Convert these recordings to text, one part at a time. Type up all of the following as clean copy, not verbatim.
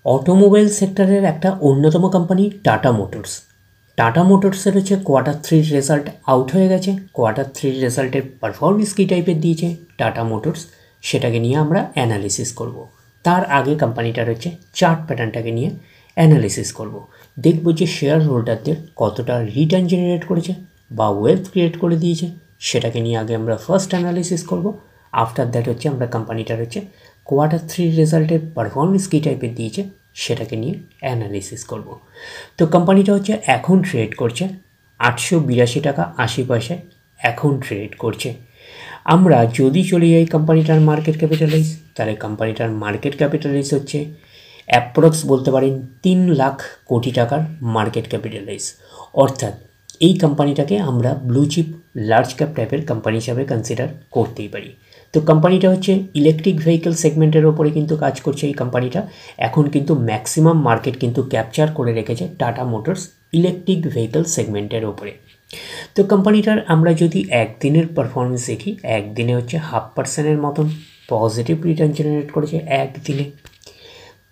Automobile সেক্টরের একটা অন্যতম কোম্পানি টাটা মোটরস। টাটা মোটরসের হচ্ছে কোয়ার্টার 3 রেজাল্ট আউট হয়ে গেছে। কোয়ার্টার 3 রেজাল্টের পারফরমেন্স কী টাইপের দিয়েছে টাটা মোটরস, সেটাকে নিয়ে আমরা অ্যানালিসিস করব। তার আগে কোম্পানিটার হচ্ছে চার্ট প্যাটার্নটাকে নিয়ে অ্যানালিসিস করব। দেখব যে শেয়ার হোল্ডারদের কতটা রিটার্ন জেনারেট করেছে বা ওয়েলথ ক্রিয়েট করে দিয়েছে, সেটাকে নিয়ে আগে আমরা ফার্স্ট অ্যানালিসিস করব। আফটার দ্যাট হচ্ছে আমরা কোম্পানিটার হচ্ছে কোয়ার্টার 3 রেজাল্টের পারফরমেন্স কী টাইপের দিয়েছে সেটাকে নিয়ে অ্যানালিসিস করব। তো কোম্পানিটা হচ্ছে এখন ট্রেড করছে 882 টাকা 80 পয়সায় এখন ট্রেড করছে। আমরা যদি চলে যাই কোম্পানিটার মার্কেট ক্যাপিটালাইজ, তাহলে কোম্পানিটার মার্কেট ক্যাপিটালাইজ হচ্ছে অ্যাপ্রক্স বলতে পারেন 3 লাখ কোটি টাকার মার্কেট ক্যাপিটালাইজ। অর্থাৎ এই কোম্পানিটাকে আমরা ব্লু চিপ লার্জ ক্যাপ টাইপের কোম্পানি হিসাবে কনসিডার করতেই পারি। তো কোম্পানিটা হচ্ছে ইলেকট্রিক ভেহিকেল সেগমেন্টের ওপরে কিন্তু কাজ করছে এই কোম্পানিটা। এখন কিন্তু ম্যাক্সিমাম মার্কেট কিন্তু ক্যাপচার করে রেখেছে টাটা মোটরস ইলেকট্রিক ভেহিকেল সেগমেন্টের ওপরে। তো কোম্পানিটার আমরা যদি একদিনের পারফরমেন্স দেখি, একদিনে হচ্ছে 0.5% মতন পজিটিভ রিটার্ন জেনারেট করেছে একদিনে।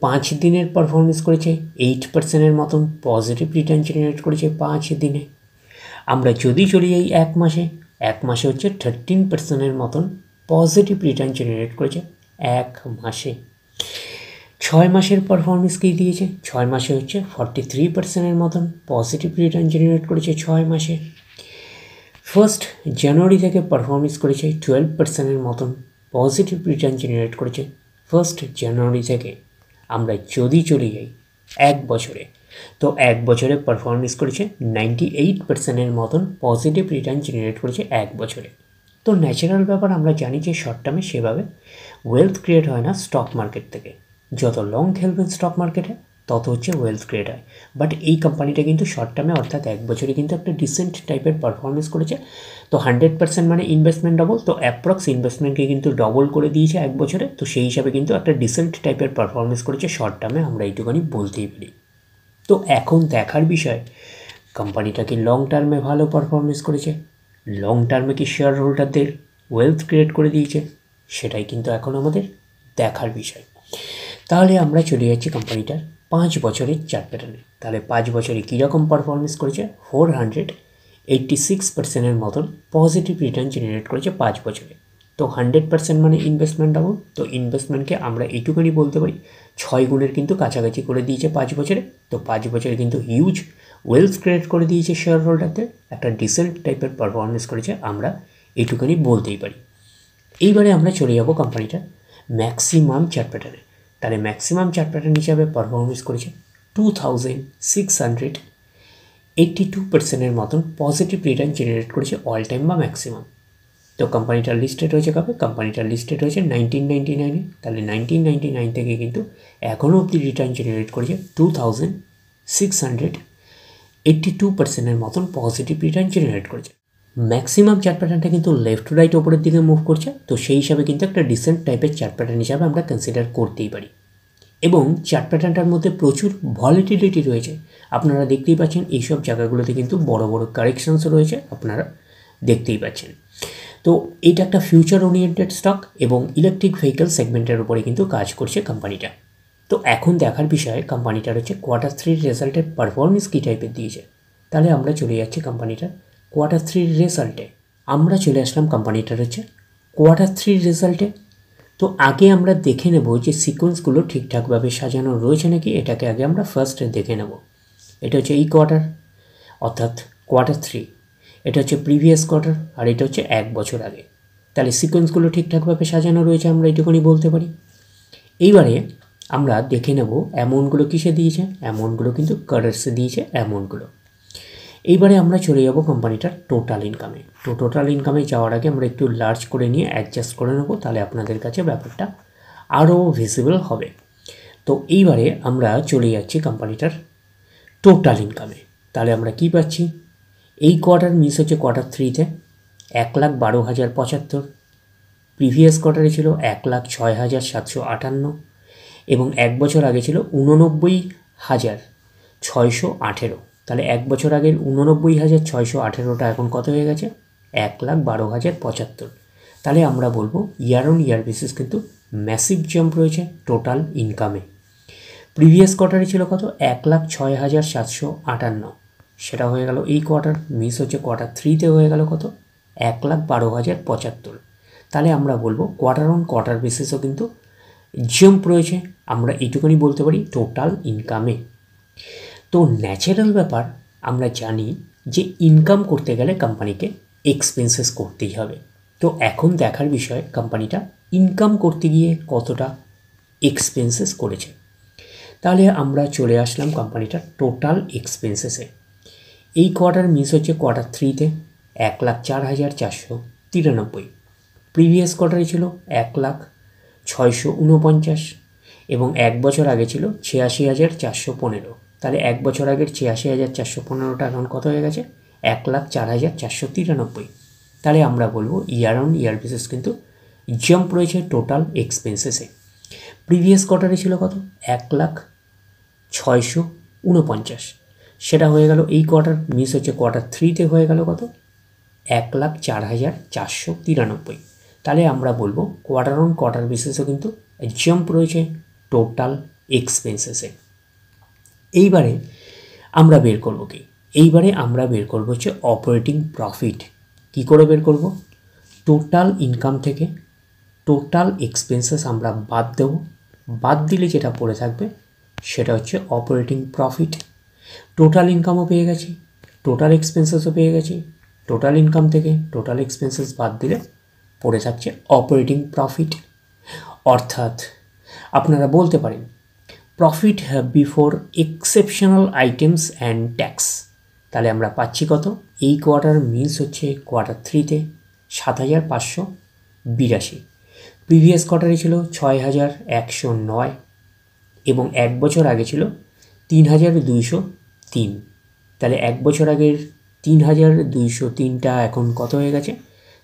5 দিনের পারফরমেন্স করেছে 8% মতন পজিটিভ রিটার্ন জেনারেট করেছে 5 দিনে। আমরা যদি চলে যাই এক মাসে হচ্ছে 13% মতন পজিটিভ রিটার্ন জেনারেট করেছে এক মাসে। 6 মাসের পারফরমেন্স কী দিয়েছে, 6 মাসে হচ্ছে 43% মতন পজিটিভ রিটার্ন জেনারেট করেছে 6 মাসে। 1 জানুয়ারি থেকে পারফরমেন্স করেছে 12% মতন পজিটিভ রিটার্ন জেনারেট করেছে 1 জানুয়ারি থেকে। আমরা যদি চলে যাই এক বছরে, তো এক বছরে পারফরমেন্স করেছে 98% মতন পজিটিভ রিটার্ন জেনারেট করেছে এক বছরে। তো ন্যাচারাল ব্যাপার, আমরা জানি যে শর্ট টার্মে সেভাবে ওয়েলথ ক্রিয়েট হয় না স্টক মার্কেট থেকে। যত লং খেলবেন স্টক মার্কেটে তত হচ্ছে ওয়েলথ ক্রিয়েট হয়। বাট এই কোম্পানিটা কিন্তু শর্ট টার্মে অর্থাৎ এক বছরে কিন্তু একটা ডিসেন্ট টাইপের পারফরমেন্স করেছে। তো 100% মানে ইনভেস্টমেন্ট ডবল, তো অ্যাপ্রক্স ইনভেস্টমেন্টকে কিন্তু ডবল করে দিয়েছে এক বছরে। তো সেই হিসাবে কিন্তু একটা ডিসেন্ট টাইপের পারফরমেন্স করেছে শর্ট টার্মে, আমরা এইটুখানি বলতেই পারি। তো এখন দেখার বিষয় কোম্পানিটা কি লং টার্মে ভালো পারফরমেন্স করেছে, লং টার্মে কি শেয়ার হোল্ডারদের ওয়েলথ ক্রিয়েট করে দিয়েছে, সেটাই কিন্তু এখন আমাদের দেখার বিষয়। তাহলে আমরা চলে যাচ্ছি কোম্পানিটার 5 বছরের চার্ট প্যাটার্নে। তাহলে 5 বছরে কীরকম পারফরমেন্স করেছে, 486% মতন পজিটিভ রিটার্ন জেনারেট করেছে 5 বছরে। তো 100% মানে ইনভেস্টমেন্ট ডাবল, তো ইনভেস্টমেন্টকে আমরা এইটুকুনি বলতে পারি 6 গুণের কিন্তু কাছাকাছি করে দিয়েছে 5 বছরে। তো 5 বছরে কিন্তু হিউজ ওয়েলথ ক্রিয়েট করে দিয়েছে শেয়ার হোল্ডারদের, একটা ডিসেন্ট টাইপের পারফরমেন্স করেছে, আমরা এইটুকুনি বলতেই পারি। এইবারে আমরা চলে যাব কোম্পানিটার ম্যাক্সিমাম চার্ট প্যাটার্নে। তাহলে ম্যাক্সিমাম চার্ট প্যাটার্ন হিসাবে পারফরমেন্স করেছে 2682% মতন পজিটিভ রিটার্ন জেনারেট করেছে অল টাইম বা ম্যাক্সিমাম। তো কোম্পানিটা লিস্টেড হয়েছে কবে, কোম্পানিটা লিস্টেড হয়েছে 1999-এ। তাহলে 1999 থেকে কিন্তু এখনও অবধি রিটার্ন জেনারেট করেছে 2682% মতন পজিটিভ রিটার্ন জেনারেট করেছে। ম্যাক্সিমাম চার্ট প্যাটার্নটা কিন্তু লেফট টু রাইট ওপরের দিকে মুভ করছে, তো সেই হিসাবে কিন্তু একটা ডিসেন্ট টাইপের চার্ট প্যাটার্ন হিসাবে আমরা কনসিডার করতেই পারি। এবং চার্ট প্যাটার্নটার মধ্যে প্রচুর ভলিটিলিটি রয়েছে, আপনারা দেখতেই পাচ্ছেন এইসব জায়গাগুলোতে কিন্তু বড় বড় কারেকশনস রয়েছে, আপনারা দেখতেই পাচ্ছেন। তো এটা একটা ফিউচার ওরিয়েন্টেড স্টক এবং ইলেকট্রিক ভেহিকেল সেগমেন্টের উপরে কিন্তু কাজ করছে কোম্পানিটা। তো এখন দেখার বিষয় কোম্পানিটার হচ্ছে কোয়ার্টার 3 রেজাল্টের পারফরমেন্স কী টাইপের দিয়েছে। তাহলে আমরা চলে যাচ্ছি কোম্পানিটার কোয়ার্টার 3 রেজাল্টে। আমরা চলে আসলাম কোম্পানিটার হচ্ছে কোয়ার্টার 3 রেজাল্টে। তো আগে আমরা দেখে নেব যে সিকোয়েন্সগুলো ঠিকঠাকভাবে সাজানো রয়েছে নাকি, এটাকে আগে আমরা ফার্স্ট দেখে নেব। এটা হচ্ছে এই কোয়ার্টার অর্থাৎ কোয়ার্টার 3, এটা হচ্ছে প্রিভিয়াস কোয়ার্টার, আর এটা হচ্ছে এক বছর আগে। তাহলে সিকোয়েন্সগুলো ঠিকঠাকভাবে সাজানো রয়েছে, আমরা এইটুকুনি বলতে পারি। এইবারে আমরা দেখে নেব অ্যামাউন্টগুলো কিসে দিয়েছে, অ্যামাউন্টগুলো কিন্তু কারেন্সে দিয়েছে অ্যামাউন্টগুলো। এইবারে আমরা চলে যাব কোম্পানিটার টোটাল ইনকামে। তো টোটাল ইনকামে যাওয়ার আগে আমরা একটু লার্জ করে নিয়ে অ্যাডজাস্ট করে নেব, তাহলে আপনাদের কাছে ব্যাপারটা আরও ভিজিবল হবে। তো এইবারে আমরা চলে যাচ্ছি কোম্পানিটার টোটাল ইনকামে। তাহলে আমরা কি পাচ্ছি, এই কোয়ার্টার মিস হচ্ছে কোয়ার্টার 3-তে 1,12,075, প্রিভিয়াস কোয়ার্টারে ছিল 1,06,758 এবং এক বছর আগে ছিল 89,618। তাহলে এক বছর আগের 89,618টা এখন কত হয়ে গেছে, 1,12,075। তাহলে আমরা বলবো ইয়ার অন ইয়ার বেসিস কিন্তু ম্যাসিভ জাম্প রয়েছে টোটাল ইনকামে। প্রিভিয়াস কোয়ার্টারে ছিল কত 1,06,758, সেটা হয়ে গেল এই কোয়ার্টার। মিস হচ্ছে কোয়ার্টার থ্রিতে হয়ে গেল কত 1,12,075। তাহলে আমরা বলবো কোয়ার্টার অন কোয়ার্টার বেসিসও কিন্তু জাম্প রয়েছে, আমরা এইটুকুনি বলতে পারি টোটাল ইনকামে। তো ন্যাচারাল ব্যাপার আমরা জানি যে ইনকাম করতে গেলে কোম্পানিকে এক্সপেন্সেস করতেই হবে। তো এখন দেখার বিষয় কোম্পানিটা ইনকাম করতে গিয়ে কতটা এক্সপেন্সেস করেছে। তাহলে আমরা চলে আসলাম কোম্পানিটার টোটাল এক্সপেন্সেসে। এই কোয়ার্টার মিস হচ্ছে কোয়ার্টার থ্রিতে 1,04,493, প্রিভিয়াস কোয়ার্টারে ছিল 1,06,49 এবং এক বছর আগে ছিল 86,415। তাহলে এক বছর আগের 86,415টা এখন কত হয়ে গেছে 1,04,493। তাহলে আমরা বলবো ইয়ার অন ইয়ার বেসিস কিন্তু জাম্প রয়েছে টোটাল এক্সপেন্সেসে। প্রিভিয়াস কোয়ার্টারে ছিল কত 1,06,49, সেটা হয়ে গেল এই কোয়ার্টার। মিস হচ্ছে কোয়ার্টার থ্রিতে হয়ে গেল কত 1,04,493। তাহলে আমরা বলবো কোয়ার্টার অন কোয়ার্টার বেসিসও কিন্তু জাম্প রয়েছে টোটাল এক্সপেন্সেসে। এইবারে আমরা বের করব কি, এইবারে আমরা বের করব হচ্ছে অপারেটিং প্রফিট। কি করে বের করব, টোটাল ইনকাম থেকে টোটাল এক্সপেন্সেস আমরা বাদ দেব, বাদ দিলে যেটা পড়ে থাকবে সেটা হচ্ছে অপারেটিং প্রফিট। টোটাল ইনকামও পেয়ে গেছি, টোটাল এক্সপেন্সেসও পেয়ে গেছি, টোটাল ইনকাম থেকে টোটাল এক্সপেন্সেস বাদ দিলে পড়ে থাকছে অপারেটিং প্রফিট। অর্থাৎ আপনারা বলতে পারেন profit before exceptional items and tax. তাহলে আমরা পাচ্ছি কত, এই কোয়ার্টার মিস হচ্ছে কোয়ার্টার থ্রিতে 7,582, প্রিভিয়াস কোয়ার্টারে ছিল 6,109 এবং এক বছর আগে ছিল 3,203। তাহলে এক বছর আগের 3,203টা এখন কত হয়ে গেছে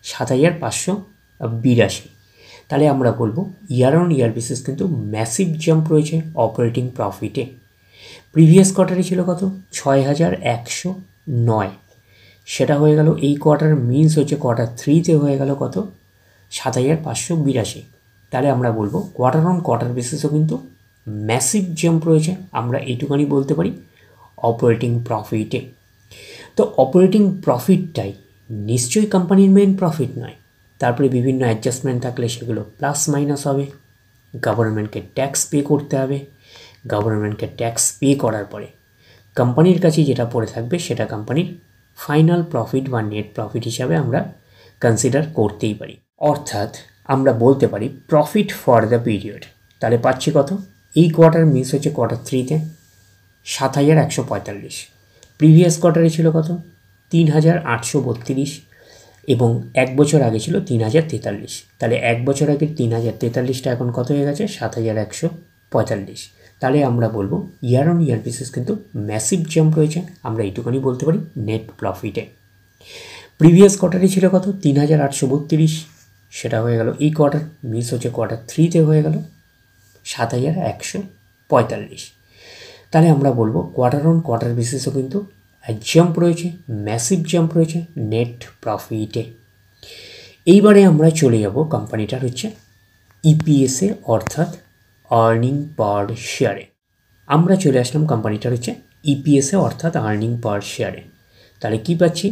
7,582। তাহলে আমরা বলবো ইয়ার অন ইয়ার বেসিস কিন্তু ম্যাসিভ জাম্প রয়েছে অপারেটিং প্রফিটে। প্রিভিয়াস কোয়ার্টারে ছিল কত 6,109, সেটা হয়ে গেল এই কোয়ার্টার মিনস হচ্ছে কোয়ার্টার থ্রিতে হয়ে গেল কত 7,582। তাহলে আমরা বলবো কোয়ার্টার অন কোয়ার্টার বেসিসও কিন্তু ম্যাসিভ জাম্প রয়েছে, আমরা এইটুখানি বলতে পারি অপারেটিং প্রফিটে। তো অপারেটিং প্রফিটটাই নিশ্চয়ই কোম্পানির মেন প্রফিট নয়, তারপরে বিভিন্ন অ্যাডজাস্টমেন্ট থাকলে সেগুলো প্লাস মাইনাস হবে, গভর্নমেন্টকে ট্যাক্স পে করতে হবে, গভর্নমেন্টকে ট্যাক্স পে করার পরে কোম্পানির কাছে যেটা পড়ে থাকবে সেটা কোম্পানির ফাইনাল প্রফিট বা নেট প্রফিট হিসাবে আমরা কনসিডার করতেই পারি। অর্থাৎ আমরা বলতে পারি প্রফিট ফর দ্য পিরিয়ড। তাহলে পাচ্ছি কত, এই কোয়ার্টার মিস হচ্ছে কোয়ার্টার থ্রিতে 7,145, প্রিভিয়াস কোয়ার্টারে ছিল কত 3,832 এবং এক বছর আগে ছিল 3,043। তাহলে এক বছর আগে 3,043টা এখন কত হয়ে গেছে 7,145। তাহলে আমরা বলবো ইয়ার অন ইয়ার বেসিস কিন্তু ম্যাসিভ জাম্প রয়েছে, আমরা এইটুকুনি বলতে পারি নেট প্রফিটে। প্রিভিয়াস কোয়ার্টারে ছিল কত 3,832, সেটা হয়ে গেল এই কোয়ার্টার মিস হচ্ছে কোয়ার্টার থ্রিতে হয়ে গেল 7,145। তাহলে আমরা বলবো কোয়ার্টার অন কোয়ার্টার বেসিসও কিন্তু জাম্প রয়েছে, ম্যাসিভ জাম্প রয়েছে নেট প্রফিটে। এইবারে আমরা চলে যাব কোম্পানিটার হচ্ছে ইপিএসে অর্থাৎ আর্নিং পার শেয়ারে। আমরা চলে আসলাম কোম্পানিটার হচ্ছে ইপিএসে অর্থাৎ আর্নিং পার শেয়ারে। তাহলে কী পাচ্ছি,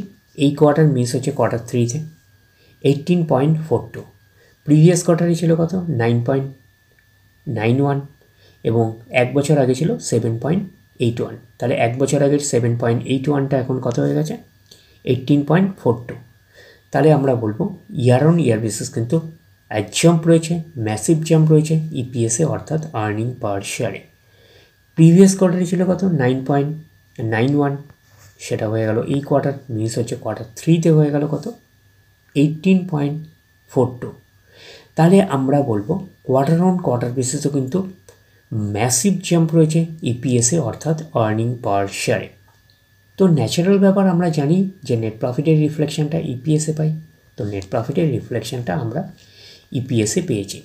এই কোয়ার্টার মিস হচ্ছে কোয়ার্টার থ্রিতে 18.42, প্রিভিয়াস কোয়ার্টারে ছিল কত 9.91 এবং এক বছর আগে ছিল 7.81। তাহলে এক বছর আগের 7.81টা এখন কত হয়ে গেছে 18.42। তাহলে আমরা বলবো ইয়ার অন ইয়ার বেসিস কিন্তু জাম্প রয়েছে, ম্যাসিভ জাম্প রয়েছে ইপিএসে অর্থাৎ আর্নিং পার শেয়ারে। প্রিভিয়াস কোয়ার্টারে ছিল কত 9.91, সেটা হয়ে গেল এই কোয়ার্টার মিস হচ্ছে কোয়ার্টার থ্রিতে হয়ে গেল কত 18.42। তাহলে আমরা বলবো কোয়ার্টার অন কোয়ার্টার বেসিসও কিন্তু ম্যাসিভ জাম্প রয়েছে ইপিএসে অর্থাৎ আর্নিং পার শেয়ারে। তো ন্যাচারাল ব্যাপার আমরা জানি যে নেট প্রফিটের রিফ্লেকশনটা ইপিএসে পাই, তো নেট প্রফিটের রিফ্লেকশনটা আমরা ইপিএসে পেয়েছি।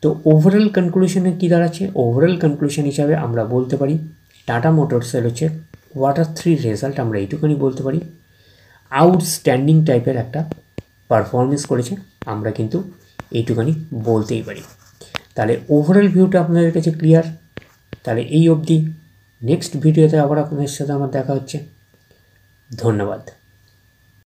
তো ওভারঅল কনক্লুশনে কী দাঁড়াচ্ছে, ওভারঅল কনক্লুশন হিসাবে আমরা বলতে পারি টাটা মোটরসের হচ্ছে কোয়ার্টার থ্রি রেজাল্ট আমরা এইটুকুনি বলতে পারি আউটস্ট্যান্ডিং টাইপের একটা পারফরমেন্স করেছে, আমরা কিন্তু এইটুকুনি বলতেই পারি। তাহলে ওভারঅল ভিউটা আপনাদের কাছে ক্লিয়ার। তাহলে এই অবধি, নেক্সট ভিডিওতে আবার আপনাদের সাথে আমার দেখা হচ্ছে। ধন্যবাদ।